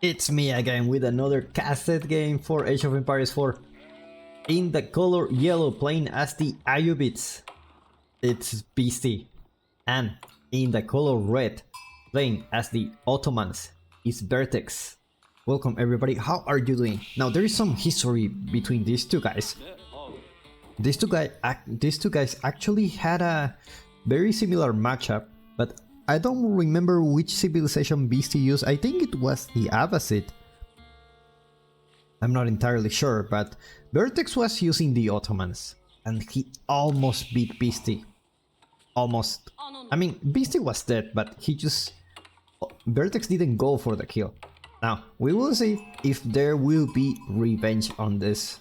It's me again with another cassette game for Age of Empires 4. In the color yellow, playing as the Ayyubids, it's Beastie. And in the color red, playing as the Ottomans, is Vertex. Welcome everybody, how are you doing? Now there is some history between these two guys. These two guys actually had a very similar matchup, but I don't remember which civilization Beastie used. I think it was the Abbasid. I'm not entirely sure, but Vertex was using the Ottomans, and he almost beat Beastie. Almost. I mean, Beastie was dead, but Vertex didn't go for the kill. Now, we will see if there will be revenge on this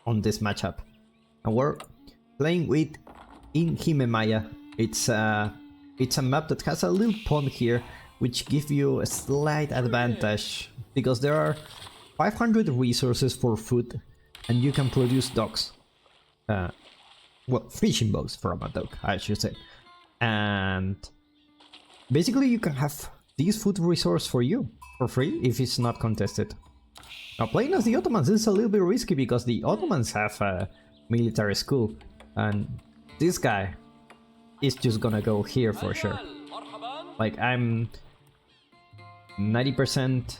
matchup. And we're playing with Inhimemaya. It's a map that has a little pond here, which gives you a slight advantage because there are 500 resources for food, and you can produce dogs. Well, fishing bows from a dog, I should say. And basically, you can have these food resource for you for free if it's not contested. Now, playing as the Ottomans is a little bit risky because the Ottomans have a military school, and this guy is just gonna go here for sure. Like, I'm 90%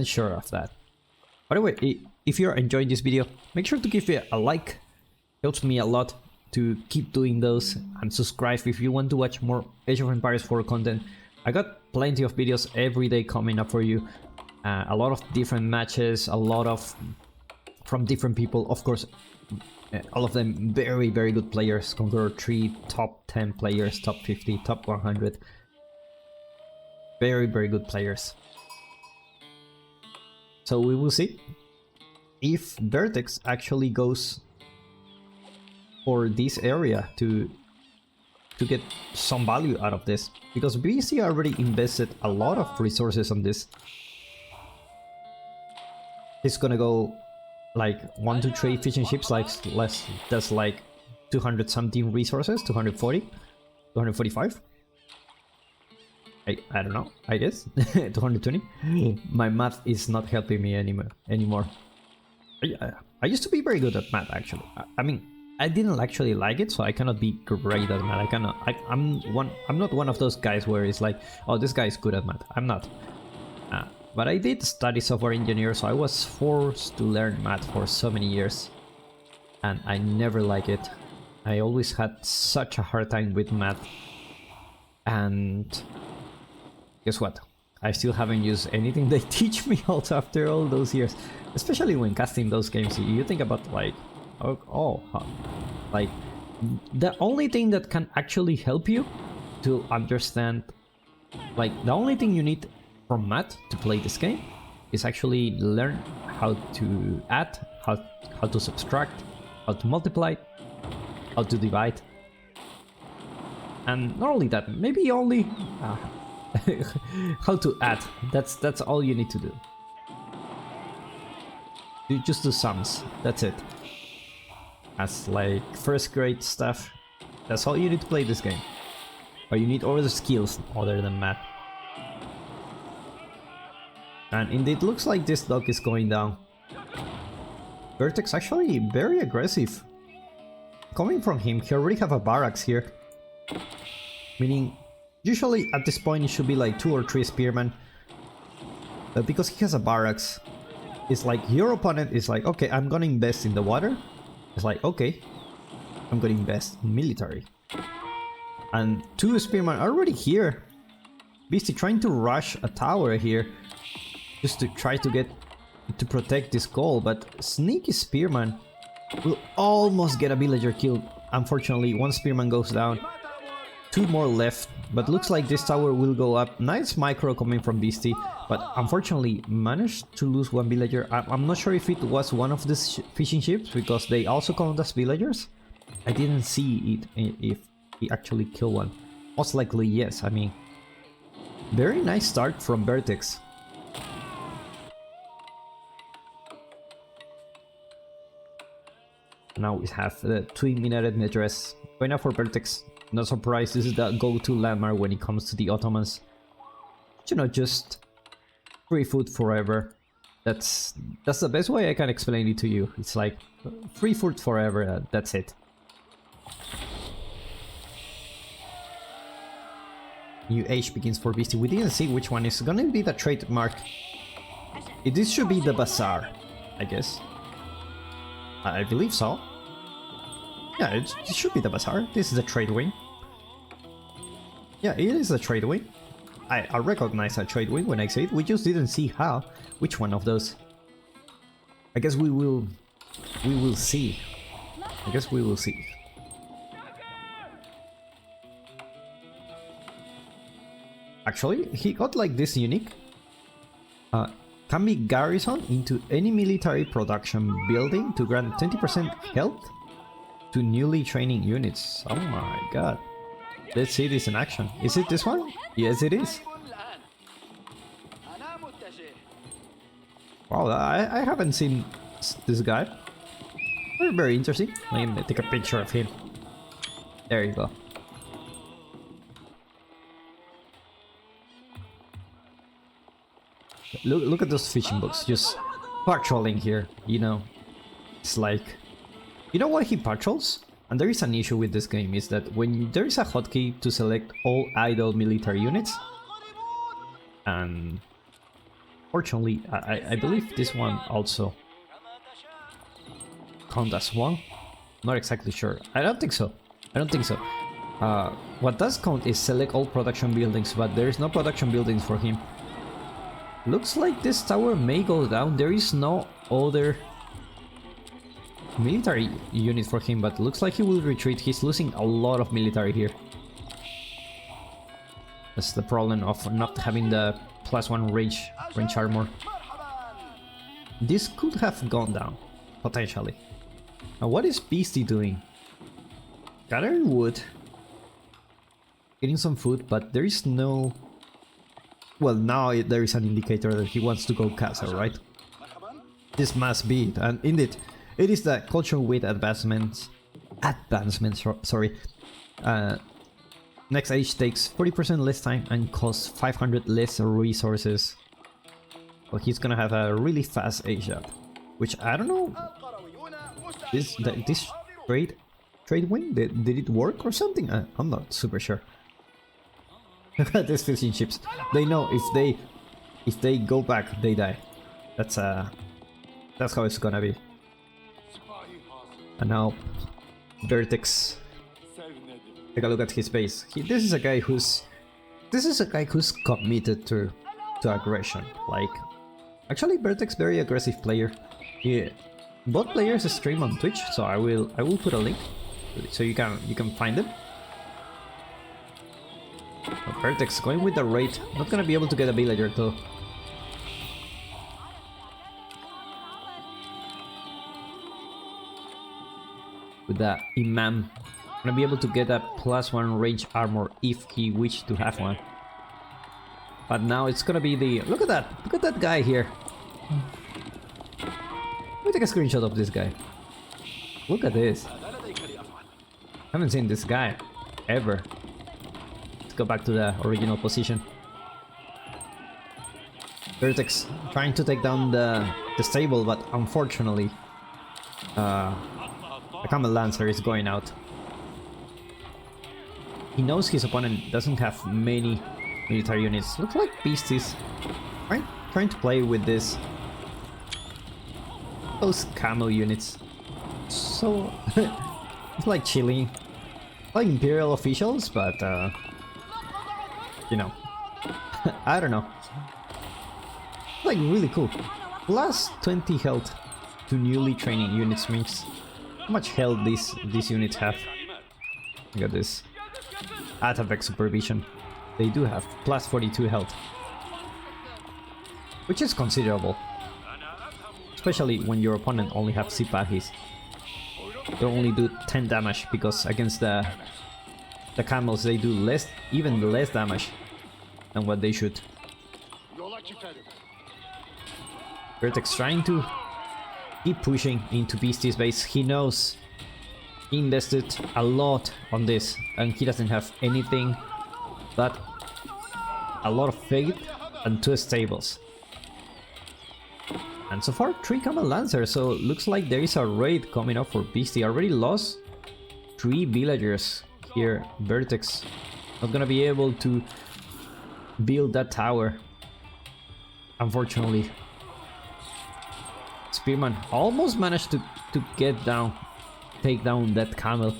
sure of that. By the way, if you're enjoying this video, make sure to give it a like. Helps me a lot to keep doing those, and subscribe if you want to watch more Age of Empires 4 content. I got plenty of videos every day coming up for you. A lot of different matches, a lot of from different people, of course. All of them very, very good players. Conqueror 3, top 10 players, top 50, top 100. Very, very good players. So we will see if Vertex actually goes for this area to get some value out of this. Because BC already invested a lot of resources on this. He's gonna go like 1 to 3 fishing ships, like that's like 200 something resources, 240, 245. I don't know, I guess 220. My math is not helping me anymore. I used to be very good at math, actually. I mean, I didn't actually like it, so I cannot be great at math. I'm not one of those guys where it's like, oh, this guy is good at math. I'm not. But I did study software engineer, so I was forced to learn math for so many years, and I never liked it. I always had such a hard time with math, and guess what? I still haven't used anything they teach me also after all those years, especially when casting those games. You think about like, like the only thing that can actually help you to understand, like the only thing you need from math to play this game is actually learn how to add, how to subtract, how to multiply, how to divide, and not only that, maybe only how to add. That's all you need to do. You just do sums. That's it. As like first grade stuff. That's all you need to play this game. Or you need other skills other than math. And indeed, looks like this dog is going down. Vertex actually very aggressive. Coming from him, he already have a barracks here. Meaning, usually at this point it should be like 2 or 3 spearmen. But because he has a barracks, it's like your opponent is like, okay, I'm gonna invest in the water. It's like, okay, I'm gonna invest in military. And 2 spearmen are already here. Beastie trying to rush a tower here, just to try to protect this goal, but sneaky spearman will almost get a villager killed. Unfortunately, 1 spearman goes down, 2 more left, but looks like this tower will go up. Nice micro coming from Beastie, but unfortunately managed to lose 1 villager. I'm not sure if it was one of these fishing ships, because they also count as villagers. I didn't see it if he actually killed one. Most likely yes. I mean, very nice start from Vertex. Now we have the twin-minaret address. Going up for Vertex. No surprise, this is the go-to landmark when it comes to the Ottomans. you know, just free food forever. That's the best way I can explain it to you. It's like free food forever, that's it. New age begins for Beastie. We didn't see which one is gonna be the trademark. This should be the bazaar, I guess. I believe so. Yeah, it should be the bazaar. This is a trade wing. Yeah, it is a trade wing. I recognize a trade wing when I say it. We just didn't see which one of those. I guess we will see. I guess we will see. Actually, he got like this unique. Can be garrisoned into any military production building to grant 20% health to newly training units. Oh my god. Let's see this in action. Is it this one? Yes, it is. Wow, I haven't seen this guy. Very, very interesting. Let me take a picture of him. There you go. Look at those fishing boats just patrolling here, you know. It's like, you know why he patrols? And there is an issue with this game, is that when there is a hotkey to select all idle military units, and fortunately I believe this one also count as one. Not exactly sure. I don't think so. What does count is select all production buildings, but there is no production buildings for him. Looks like this tower may go down. There is no other military unit for him, but looks like he will retreat. He's losing a lot of military here. That's the problem of not having the +1 range armor. This could have gone down, potentially. Now what is Beastie doing? Gathering wood, getting some food, but there is no... Well, now there is an indicator that he wants to go castle, right? This must be it, and indeed, it is the cultural weight advancements, sorry. Next age takes 40% less time and costs 500 less resources. Well, he's gonna have a really fast age up, which I don't know. This trade wing, did it work or something? I'm not super sure. Look at these fishing ships. They know if they go back, they die. That's how it's gonna be. And now, Vertex. Take a look at his base. This is a guy who's committed to aggression. Like, actually, Vertex very aggressive player. Yeah, both players stream on Twitch, so I will put a link so you can find them. Vertex going with the raid. Not gonna be able to get a villager though. With the Imam, gonna be able to get a +1 range armor if he wished to have one. But now it's gonna be the... Look at that guy here. Let me take a screenshot of this guy. Look at this. Haven't seen this guy ever. Go back to the original position. Vertex trying to take down the stable, but unfortunately the Camel Lancer is going out. He knows his opponent doesn't have many military units. Looks like Beast is trying to play with those camel units. So it's like chilling, like Imperial officials, but you know, I don't know. Like really cool. Plus 20 health to newly training units means how much health these units have. Look at this. Attack supervision. They do have plus 42 health, which is considerable. Especially when your opponent only have Sipahis. They only do 10 damage because against the camels they do even less damage than what they should. Vertex trying to keep pushing into Beastie's base. He knows he invested a lot on this and he doesn't have anything but a lot of faith, and 2 stables. And so far 3 Camel Lancers, so looks like there is a raid coming up for Beastie. Already lost 3 villagers here. Vertex not gonna be able to build that tower, unfortunately. Spearman almost managed to take down that camel.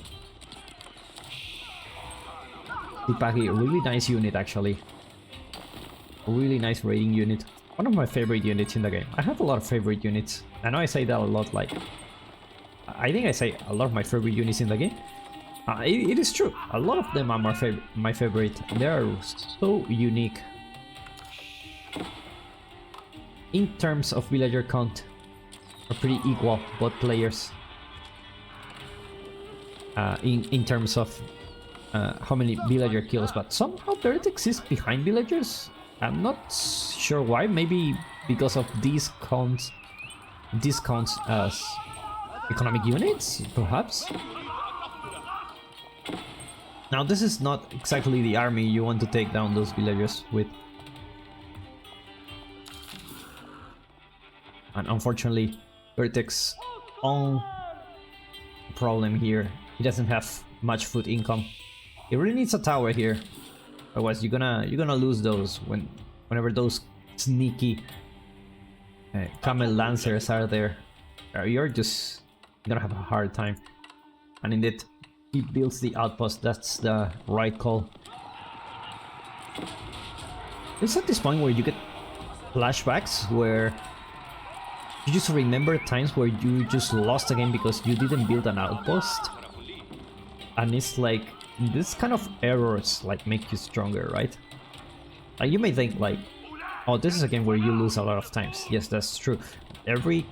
Tipagi, really nice unit actually. Really nice raiding unit. One of my favorite units in the game. I have a lot of favorite units. I know I say that a lot, like... I think I say a lot of my favorite units in the game. It is true. A lot of them are my favorite. They are so unique. In terms of villager count, are pretty equal, both players. In terms of how many villager kills, but somehow Vertex is behind villagers. I'm not sure why. Maybe because of discounts as economic units, perhaps. Now this is not exactly the army you want to take down those villagers with. And unfortunately, Vertex own problem here. He doesn't have much food income. He really needs a tower here. Otherwise, you're gonna lose those whenever those sneaky Camel Lancers are there. You're just gonna have a hard time. And indeed, he builds the outpost. That's the right call. It's at this point where you get flashbacks where you just remember times where you just lost a game because you didn't build an outpost. And it's like, this kind of errors like make you stronger, right? Like you may think like, oh, this is a game where you lose a lot of times. Yes, that's true. Every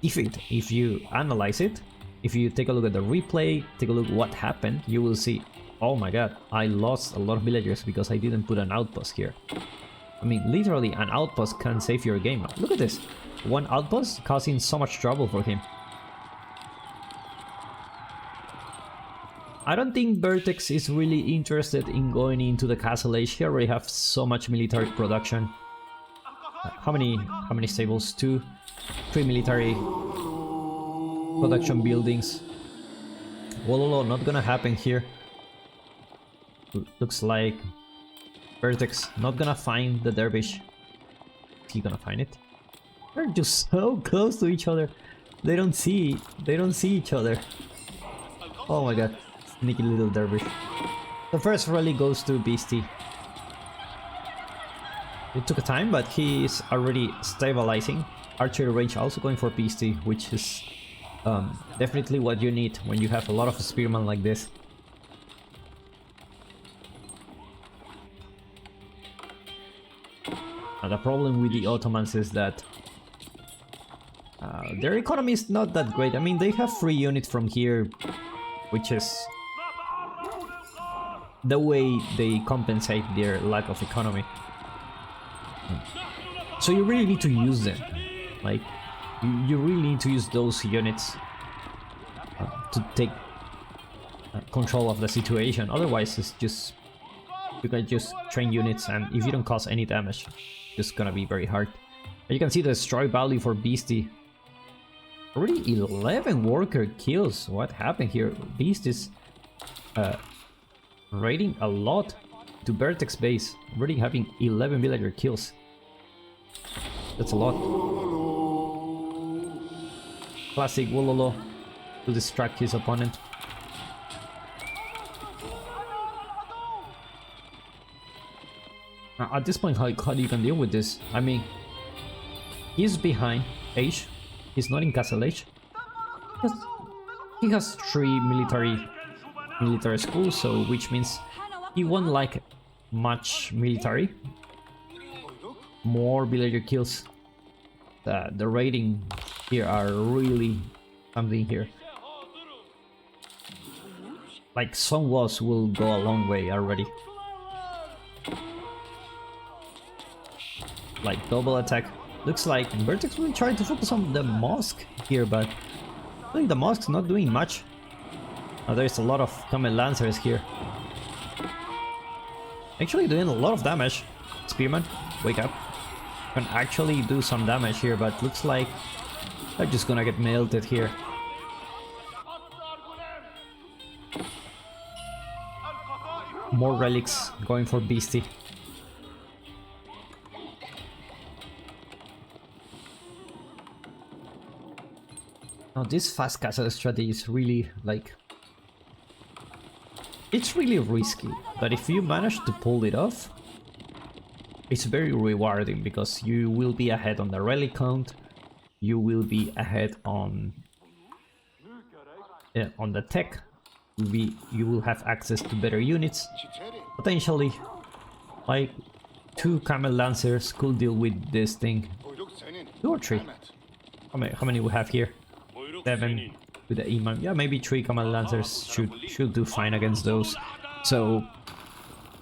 defeat, if you analyze it, if you take a look at the replay, take a look what happened, you will see, oh my god, I lost a lot of villagers because I didn't put an outpost here. I mean, literally an outpost can save your game. Look at this. One outpost causing so much trouble for him. I don't think Vertex is really interested in going into the castle age. He already have so much military production. How many stables? 2, 3 military production buildings. Wololo, not gonna happen here. Looks like Vertex not gonna find the dervish. Is he gonna find it? They're just so close to each other. They don't see each other. Oh my god. Sneaky little dervish. The first rally goes to Beastie. It took a time, but he is already stabilizing. Archery range also going for Beastie, which is definitely what you need when you have a lot of spearmen like this. Now the problem with the Ottomans is that their economy is not that great. I mean, they have free units from here, which is the way they compensate their lack of economy. So you really need to use them. Like, you really need to use those units to take control of the situation. Otherwise, it's just, you can just train units, and if you don't cause any damage, it's gonna be very hard. And you can see the destroy value for Beastie. Already 11 worker kills. What happened here? Beast is raiding a lot to Vertex base. Already having 11 villager kills. That's a lot. Classic Wololo to distract his opponent. Now, at this point, how you can deal with this? I mean, he's behind age. He's not in castle age. He has 3 military schools, so which means he won't like much military. More villager kills. The raiding here are really something here. Like, some walls will go a long way already. Like double attack. Looks like Vertex will try to focus on the mosque here, but I think the mosque's not doing much. There's a lot of Camel Lancers here. Actually doing a lot of damage. Spearman, wake up. Can actually do some damage here, but looks like they're just gonna get melted here. More relics going for Beastie. Now this fast castle strategy is really like... it's really risky, but if you manage to pull it off, it's very rewarding because you will be ahead on the relic count, you will be ahead on the tech, you will have access to better units. Potentially, like 2 camel lancers could deal with this thing. 2 or 3. How many we have here? 7 with the Imam. Yeah, maybe 3 camel lancers should do fine against those. So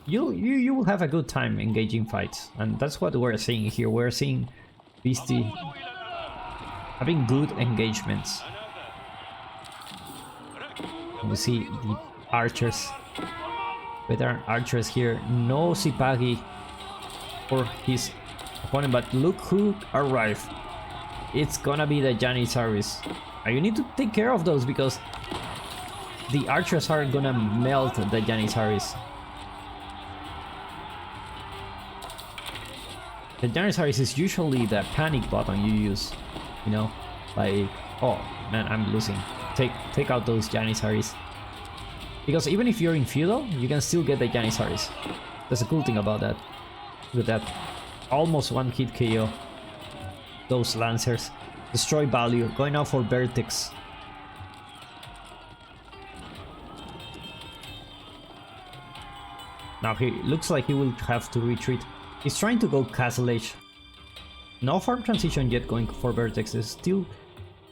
you will have a good time engaging fights, and that's what we're seeing here. We're seeing Beastie having good engagements. We see the archers, veteran archers here. No Sipagi for his opponent, but look who arrived. It's gonna be the Janissaries. And you need to take care of those because the archers are gonna melt the Janissaries. The Janissaries is usually the panic button you use, you know, like, oh man, I'm losing. Take out those Janissaries. Because even if you're in feudal, you can still get the Janissaries. That's a cool thing about that. Look at that. Almost 1-hit KO. Those lancers. Destroy value. Going now for Vertex. Now he looks like he will have to retreat. He's trying to go Castle Age. No farm transition yet going for Vertex. There's still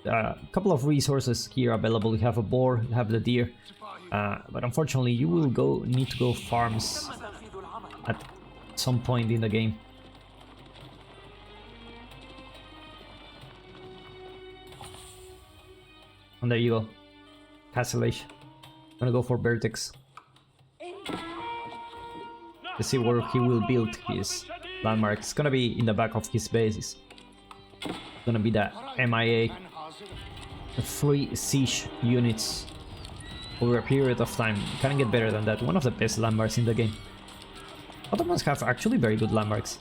a couple of resources here available. You have a boar, you have the deer. But unfortunately you will need to go farms at some point in the game. And there you go. Castle Age. Gonna go for Vertex. Let's see where he will build his landmark. It's gonna be in the back of his bases. It's gonna be the MIA. The 3 siege units over a period of time. Can't get better than that. One of the best landmarks in the game. Ottomans have actually very good landmarks.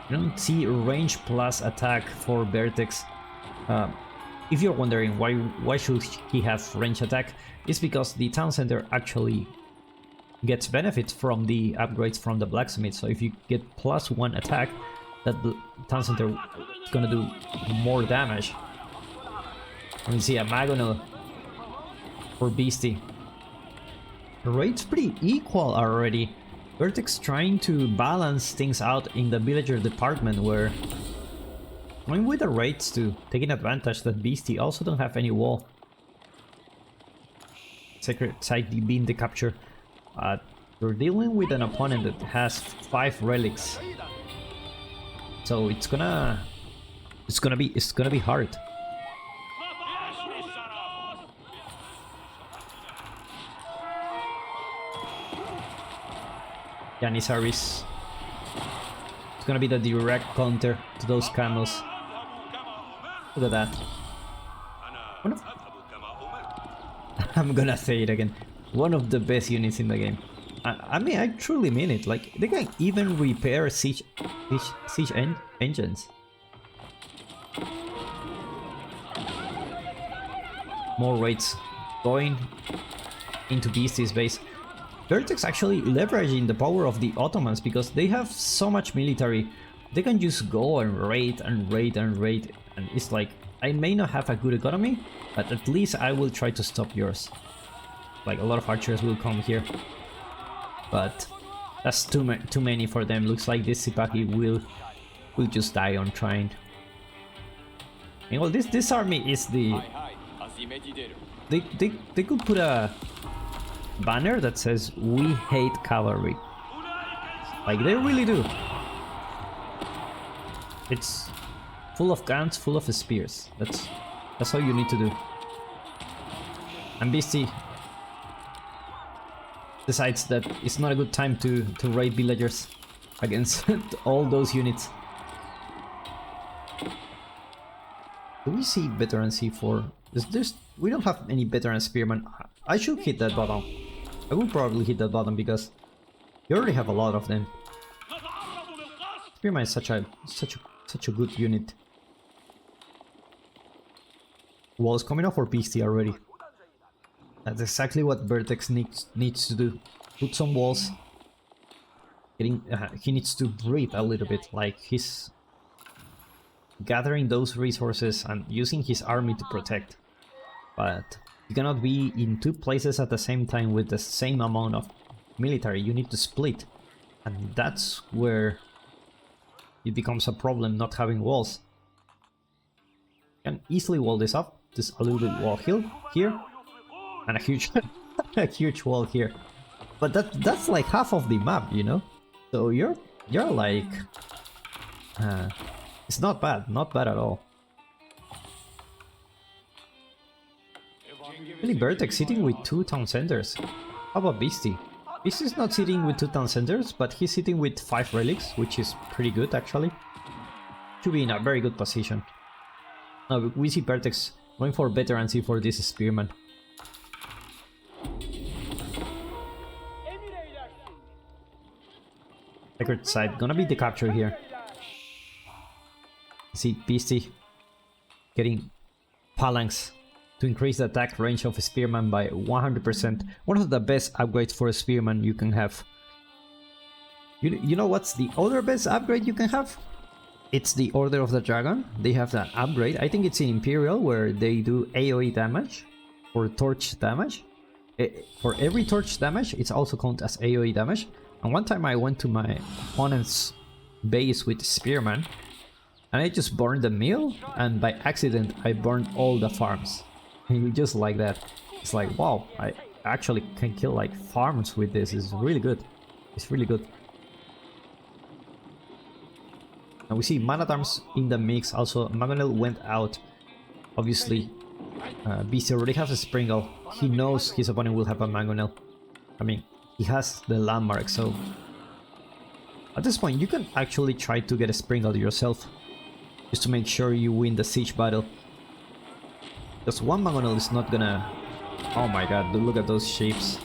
You don't see range plus attack for Vertex. If you're wondering why should he have range attack, it's because the town center actually gets benefits from the upgrades from the blacksmith. So if you get +1 attack, that town center is gonna do more damage. And we see a Magonel for Beastie. The rate's pretty equal already. Vertex trying to balance things out in the villager department, where going with the raids to taking advantage that Beastie also don't have any wall. Sacred Site being the capture. You're dealing with an opponent that has 5 relics, so it's gonna be hard. Janissaries. It's gonna be the direct counter to those camels. Look at that. I'm gonna say it again. One of the best units in the game. I mean, I truly mean it. Like, they can even repair siege engines. More raids going into Beastie's base. Vertex actually leveraging the power of the Ottomans because they have so much military. They can just go and raid and raid and raid, and it's like, I may not have a good economy, but at least I will try to stop yours. Like, a lot of archers will come here, but that's too many for them. Looks like this Sipagi will just die on trying. And well, this army is the... They could put a banner that says "We hate cavalry." Like, they really do. It's full of guns, full of spears. That's all you need to do. And Beastie decides that it's not a good time to raid villagers against all those units. Do we see veteran C4? We don't have any veteran spearmen. I should hit that button. I will probably hit that button because you already have a lot of them. Spearman is such a good unit. Walls coming off for Beastie already. That's exactly what Vertex needs to do. Put some walls. He needs to breathe a little bit, like he's gathering those resources and using his army to protect. But you cannot be in two places at the same time with the same amount of military. You need to split. And that's where it becomes a problem not having walls. You can easily wall this up. Just a little bit wall here. And a huge a huge wall here. But that's like half of the map, you know? So you're like it's not bad at all. Really, Vertex sitting with 2 town centers. How about Beastie? Beastie's not sitting with 2 town centers, but he's sitting with 5 relics, which is pretty good actually. Should be in a very good position. Now we see Vertex going for veterancy for this spearman. Sacred side, gonna be the capture here. See Beastie getting phalanx to increase the attack range of a spearman by 100%. One of the best upgrades for a spearman you can have. You know what's the other best upgrade you can have? It's the Order of the Dragon. They have that upgrade. I think it's in Imperial where they do AoE damage or torch damage. For every torch damage, it's also counted as AoE damage. And one time I went to my opponent's base with Spearman and I just burned the mill, and by accident I burned all the farms. And just like that. It's like, wow, I actually can kill like farms with this. It's really good. It's really good. And we see Man-at-Arms in the mix. Also, Magonel went out. Obviously, Beastie already has a Springle. He knows his opponent will have a Magonel. I mean, he has the landmark, so at this point you can actually try to get a Springle yourself, just to make sure you win the siege battle. Because one Magonel is not gonna... Oh my god, look at those shapes.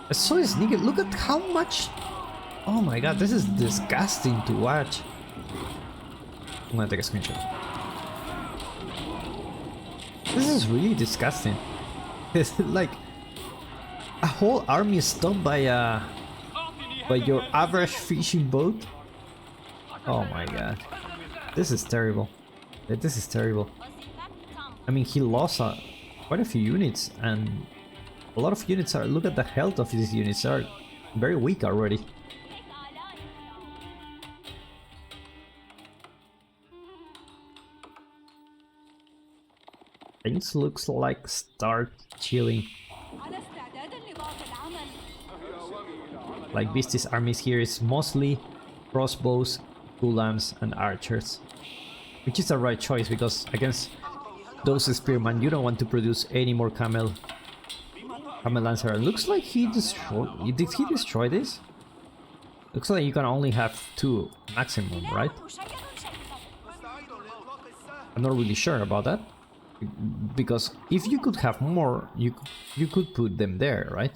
It's so sneaky. Look at how much... Oh my god, this is disgusting to watch. I'm gonna take a screenshot. This is really disgusting. It's like a whole army is stopped by your average fishing boat. Oh my god, this is terrible. This is terrible. I mean, he lost quite a few units, and a lot of units are... Look at the health of these units, are very weak already. Things looks like start chilling. Like Beastie's armies here is mostly crossbows, gulams and archers. Which is the right choice, because against those spearmen you don't want to produce any more camel lancer. Looks like he destroyed... Did he destroy this? Looks like you can only have 2 maximum, right? I'm not really sure about that. Because if you could have more, you could put them there, right?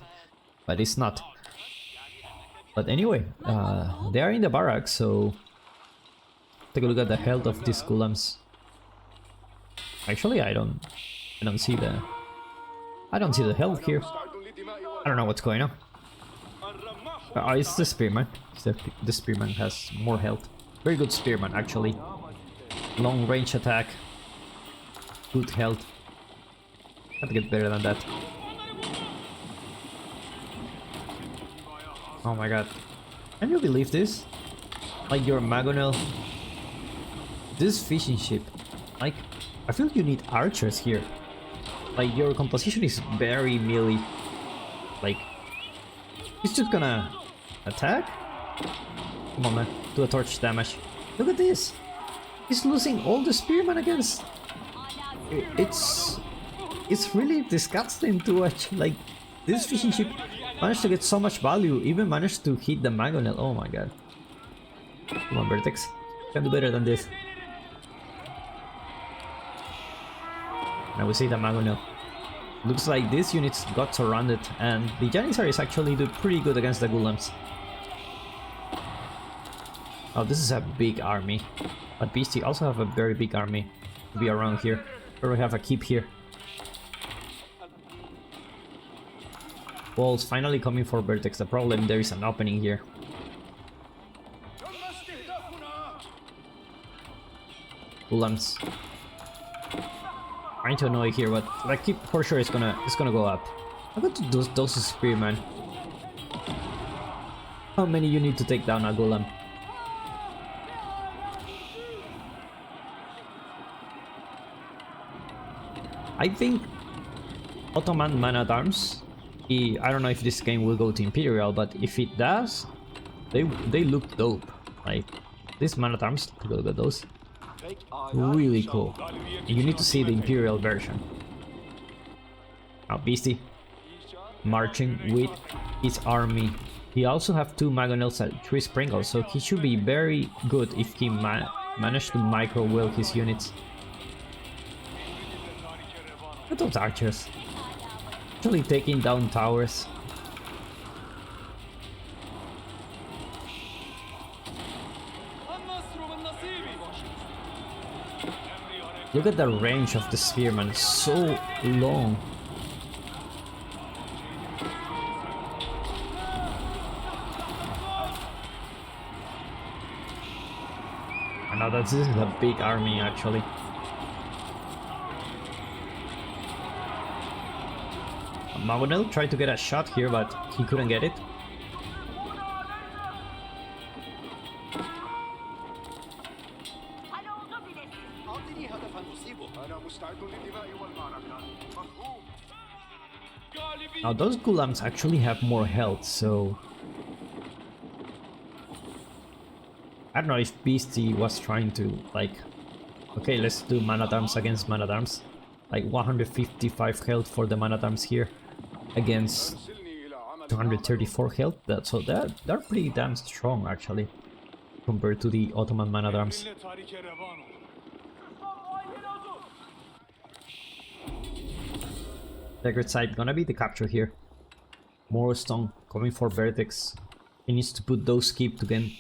But it's not. But anyway, they are in the barracks, so take a look at the health of these gulams. Actually, I don't see the health here. I don't know what's going on. It's the spearman. The spearman has more health. Very good spearman, actually. Long range attack. Good health. Have to get better than that. Oh my god. Can you believe this? Like your Magonel. This fishing ship. Like, I feel you need archers here. Like, your composition is very melee. Like, he's just gonna attack? Come on man, do a torch damage. Look at this! He's losing all the spearmen against... It's it's really disgusting to watch. Like, this fishing ship managed to get so much value, even managed to hit the mangonel. Oh my god. Come on, Vertex. Can do better than this. Now we see the mangonel. Looks like these units got surrounded, and the Janissaries actually do pretty good against the Gulams. Oh, this is a big army. But Beastie also have a very big army to be around here. Or we have a keep here. Walls finally coming for Vertex. The problem, there is an opening here. Gulams. Trying to annoy here, but I keep for sure it's gonna go up. I'm going to those spearmen. How many you need to take down a Gulam? I think Ottoman man-at-arms. I don't know if this game will go to Imperial, but if it does, they look dope. Like these man-at-arms, look at those. Really cool. You need to see the Imperial version. Now Beastie marching with his army. He also have 2 mangonels and 3 sprinkles, so he should be very good if he managed to micro-will his units. Look at those archers. Actually taking down towers. Look at the range of the spearman, so long. I know that this is a big army actually. Magonel tried to get a shot here, but he couldn't get it. Now those Gulams actually have more health, so I don't know if Beastie was trying to like, okay, let's do man-at-arms against man-at-arms, like 155 health for the man-at-arms here against 234 health. So they're pretty damn strong actually compared to the Ottoman man-at-arms. Sacred site gonna be the capture here. More stone coming for Vertex. He needs to put those keep to get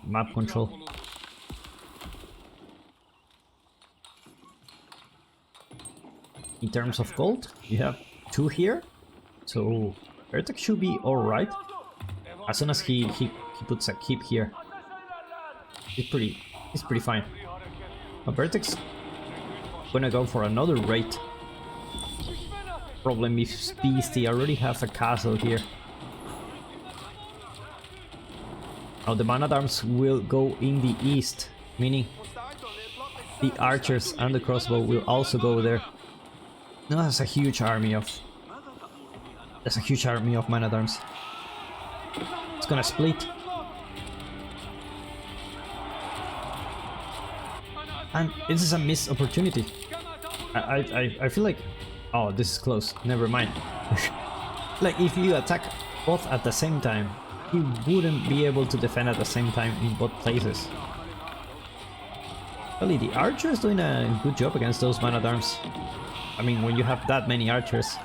map control. In terms of gold, you have 2 here, so Vertex should be alright. As soon as he puts a keep here, he's pretty fine. But Vertex gonna go for another raid. Problem is Beastie already have a castle here. Now the man-at-arms will go in the east, meaning the archers and the crossbow will also go there. Now that's a huge army of man-at-arms. It's gonna split. And this is a missed opportunity. I feel like, oh, this is close. Never mind. Like if you attack both at the same time, you wouldn't be able to defend at the same time in both places. Really, the archer is doing a good job against those man-at-arms. I mean, when you have that many archers,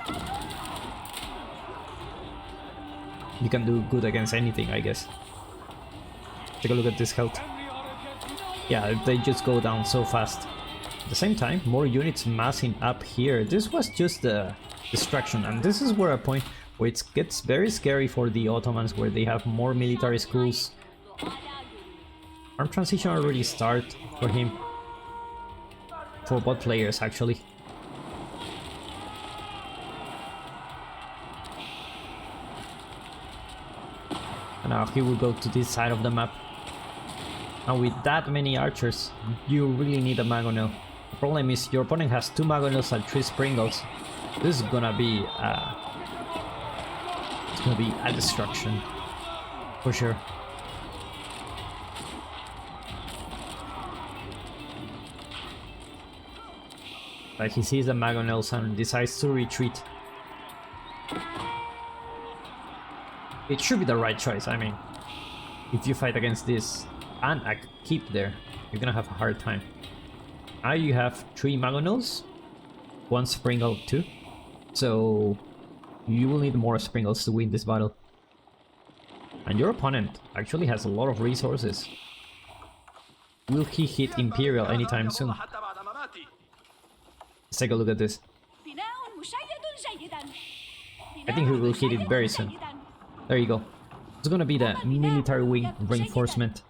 you can do good against anything, I guess. Take a look at this health. Yeah, they just go down so fast. At the same time, more units massing up here. This was just a distraction, and this is where a point where it gets very scary for the Ottomans, where they have more military schools. Arm transition already started for him. For both players, actually. And now he will go to this side of the map. Now with that many archers, you really need a mangonel. The problem is your opponent has 2 mangonels and 3 springles. This is gonna be a destruction for sure. Like he sees the Mangonels and decides to retreat. It should be the right choice. I mean, if you fight against this and a keep there, you're gonna have a hard time. Now you have 3 Mangonels, 1 Springle too, so you will need more Springles to win this battle. And your opponent actually has a lot of resources. Will he hit Imperial anytime soon? Let's take a look at this. I think he will hit it very soon. There you go. It's gonna be the military wing reinforcement.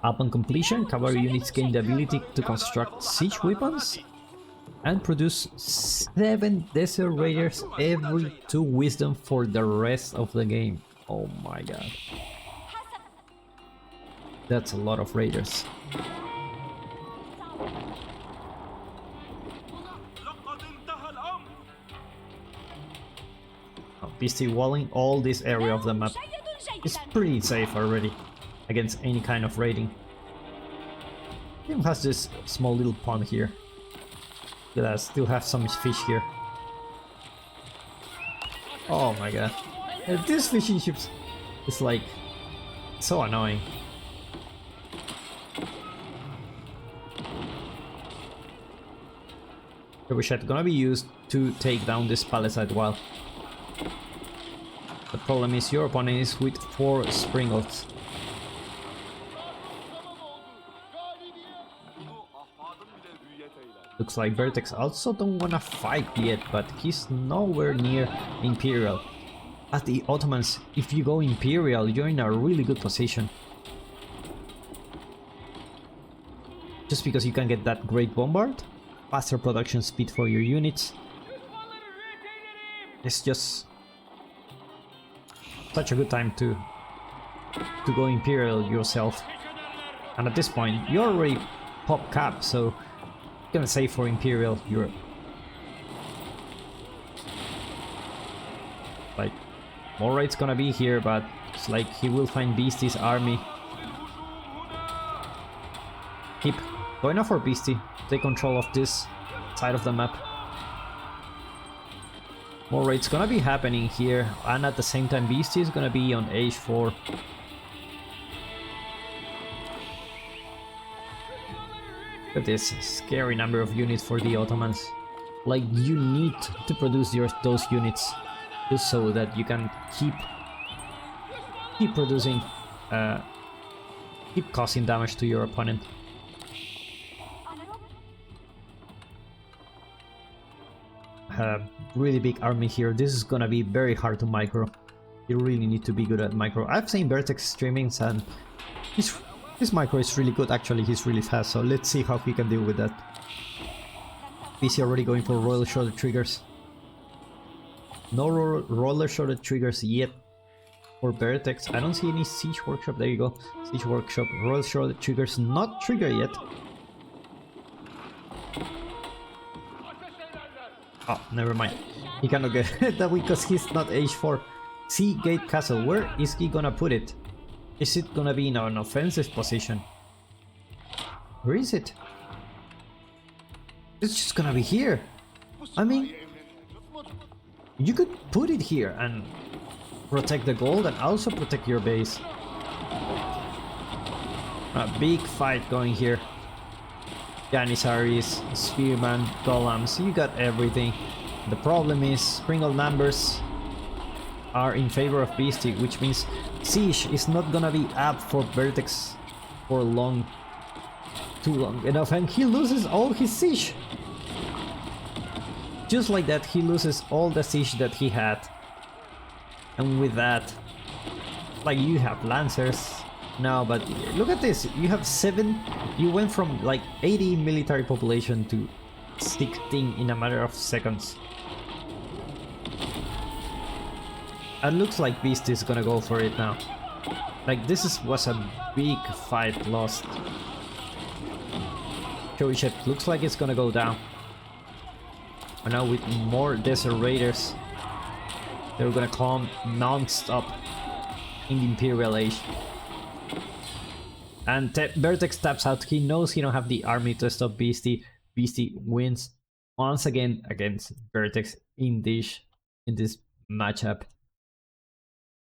Upon completion, cavalry units gain the ability to construct siege weapons and produce 7 Desert Raiders every 2 wisdom for the rest of the game. Oh my god. That's a lot of raiders. Beastie walling all this area of the map is pretty safe already against any kind of raiding. It has this small little pond here. Yeah, still have some fish here. Oh my god. These fishing ships is like so annoying. The Richette gonna be used to take down this palisade wall. The problem is your opponent is with 4 Springles. Looks like Vertex also don't wanna fight yet, but he's nowhere near Imperial. As the Ottomans, if you go Imperial, you're in a really good position. Just because you can get that Great Bombard, faster production speed for your units. It's just such a good time to go Imperial yourself. And at this point, you already pop cap, so you're gonna save for Imperial Europe. Like, Moraid's gonna be here, but it's like he will find Beastie's army. Keep going out for Beastie, take control of this side of the map. More raids gonna be happening here, and at the same time Beastie is gonna be on age 4. Look at this scary number of units for the Ottomans. Like, you need to produce those units just so that you can keep producing, keep causing damage to your opponent. Really big army here. This is gonna be very hard to micro. You really need to be good at micro. I've seen Vertex streamings and his micro is really good. Actually, he's really fast, so let's see how he can deal with that. PC already going for roller shoulder triggers. No roller shoulder triggers yet for Vertex. I don't see any siege workshop. There you go. Siege workshop. Roller shoulder triggers not trigger yet. Oh, never mind. He cannot get that because he's not age 4. Sea Gate Castle. Where is he gonna put it? Is it gonna be in an offensive position? Where is it? It's just gonna be here. I mean, you could put it here and protect the gold and also protect your base. A big fight going here. Janissaries, Spearman, Golems, you got everything. The problem is Springle numbers are in favor of Beastie, which means Siege is not gonna be up for Vertex for too long enough, and he loses all his Siege. Just like that, he loses all the Siege that he had. And with that, like, you have Lancers now, but look at this, you have 7, you went from like 80 military population to 16 in a matter of seconds. And looks like Beast is gonna go for it now. Like, this was a big fight lost. Richette looks like it's gonna go down. And now with more Desert Raiders, they're gonna come non-stop in the Imperial Age. And Vertex taps out. He knows he don't have the army to stop Beastie. Beastie wins. once again against Vertex in this matchup.